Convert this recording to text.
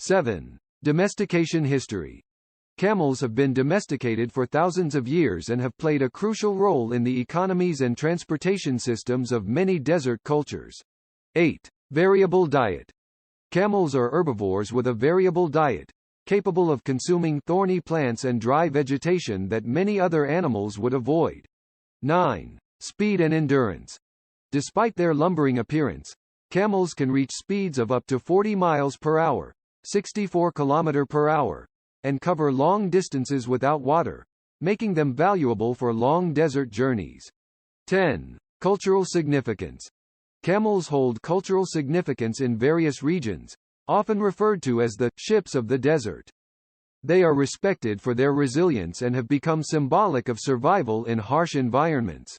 7. Domestication history. Camels have been domesticated for thousands of years and have played a crucial role in the economies and transportation systems of many desert cultures. 8. Variable diet. Camels are herbivores with a variable diet, capable of consuming thorny plants and dry vegetation that many other animals would avoid. 9. Speed and endurance. Despite their lumbering appearance, camels can reach speeds of up to 40 miles per hour, 64 km per hour, and cover long distances without water, making them valuable for long desert journeys. 10. Cultural significance. Camels hold cultural significance in various regions, often referred to as the ships of the desert. They are respected for their resilience and have become symbolic of survival in harsh environments.